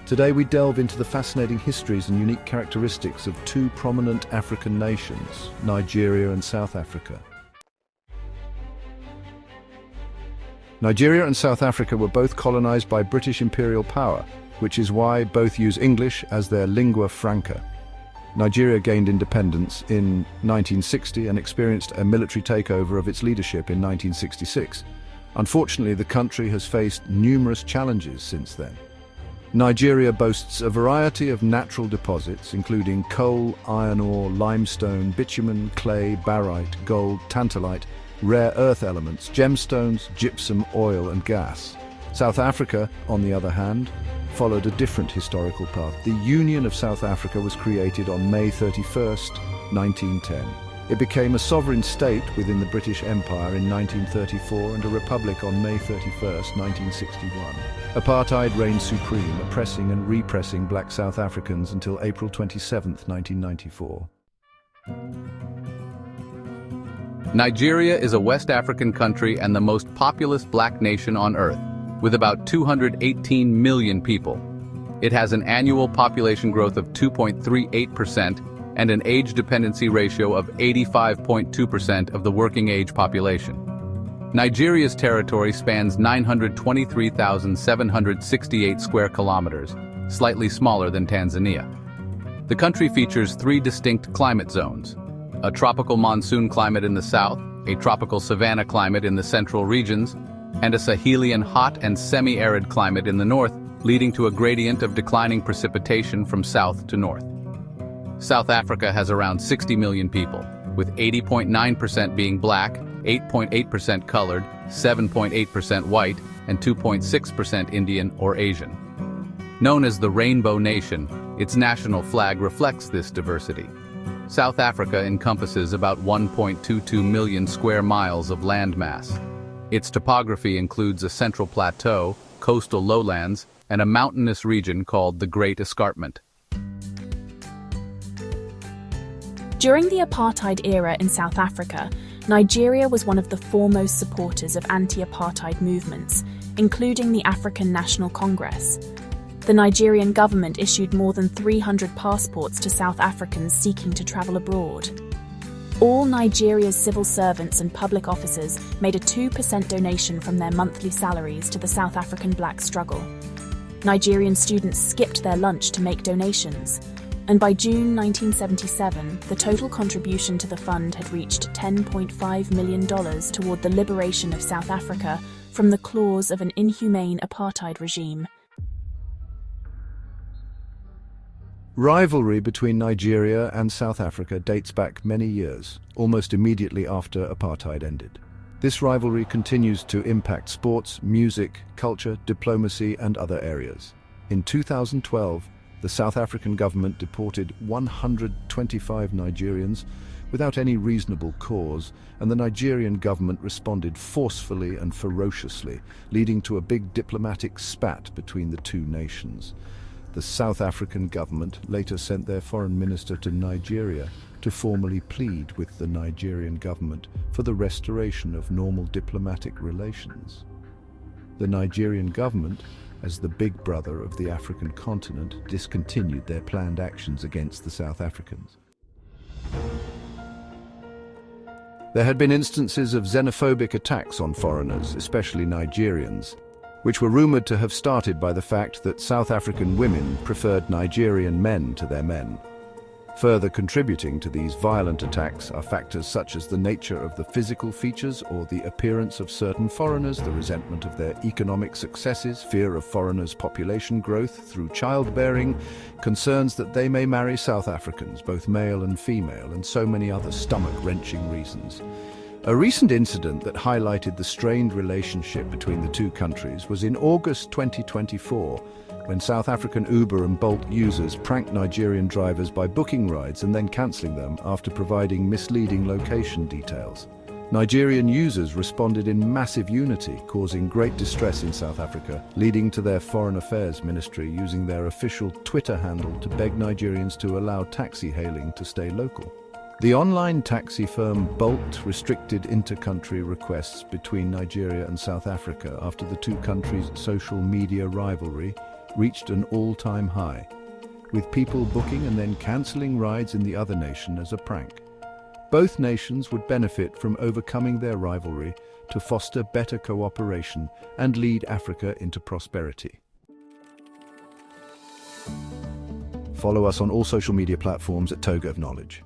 Today we delve into the fascinating histories and unique characteristics of two prominent African nations, Nigeria and South Africa. Nigeria and South Africa were both colonized by British imperial power, which is why both use English as their lingua franca. Nigeria gained independence in 1960 and experienced a military takeover of its leadership in 1966. Unfortunately, the country has faced numerous challenges since then. Nigeria boasts a variety of natural deposits, including coal, iron ore, limestone, bitumen, clay, barite, gold, tantalite, rare earth elements, gemstones, gypsum, oil and gas. South Africa, on the other hand, followed a different historical path. The Union of South Africa was created on May 31st, 1910. It became a sovereign state within the British Empire in 1934 and a republic on May 31st, 1961. Apartheid reigned supreme, oppressing and repressing black South Africans until April 27, 1994. Nigeria is a West African country and the most populous black nation on earth, with about 218 million people. It has an annual population growth of 2.38% and an age dependency ratio of 85.2% of the working age population. Nigeria's territory spans 923,768 square kilometers, slightly smaller than Tanzania. The country features three distinct climate zones: a tropical monsoon climate in the south, a tropical savanna climate in the central regions, and a Sahelian hot and semi-arid climate in the north, leading to a gradient of declining precipitation from south to north. South Africa has around 60 million people, with 80.9% being black, 8.8% colored, 7.8% white, and 2.6% Indian or Asian. Known as the Rainbow Nation, its national flag reflects this diversity. South Africa encompasses about 1.22 million square miles of landmass. Its topography includes a central plateau, coastal lowlands, and a mountainous region called the Great Escarpment. During the apartheid era in South Africa, Nigeria was one of the foremost supporters of anti-apartheid movements, including the African National Congress. The Nigerian government issued more than 300 passports to South Africans seeking to travel abroad. All Nigeria's civil servants and public officers made a 2% donation from their monthly salaries to the South African black struggle. Nigerian students skipped their lunch to make donations, and by June 1977, the total contribution to the fund had reached $10.5 million toward the liberation of South Africa from the claws of an inhumane apartheid regime. Rivalry between Nigeria and South Africa dates back many years, almost immediately after apartheid ended. This rivalry continues to impact sports, music, culture, diplomacy, and other areas. In 2012, the South African government deported 125 Nigerians without any reasonable cause, and the Nigerian government responded forcefully and ferociously, leading to a big diplomatic spat between the two nations. The South African government later sent their foreign minister to Nigeria to formally plead with the Nigerian government for the restoration of normal diplomatic relations. The Nigerian government, as the big brother of the African continent, discontinued their planned actions against the South Africans. There had been instances of xenophobic attacks on foreigners, especially Nigerians, which were rumored to have started by the fact that South African women preferred Nigerian men to their men. Further contributing to these violent attacks are factors such as the nature of the physical features or the appearance of certain foreigners, the resentment of their economic successes, fear of foreigners' population growth through childbearing, concerns that they may marry South Africans, both male and female, and so many other stomach-wrenching reasons. A recent incident that highlighted the strained relationship between the two countries was in August 2024, when South African Uber and Bolt users pranked Nigerian drivers by booking rides and then cancelling them after providing misleading location details. Nigerian users responded in massive unity, causing great distress in South Africa, leading to their Foreign Affairs Ministry using their official Twitter handle to beg Nigerians to allow taxi hailing to stay local. The online taxi firm Bolt restricted inter-country requests between Nigeria and South Africa after the two countries' social media rivalry reached an all-time high, with people booking and then cancelling rides in the other nation as a prank. Both nations would benefit from overcoming their rivalry to foster better cooperation and lead Africa into prosperity. Follow us on all social media platforms at Toga of Knowledge.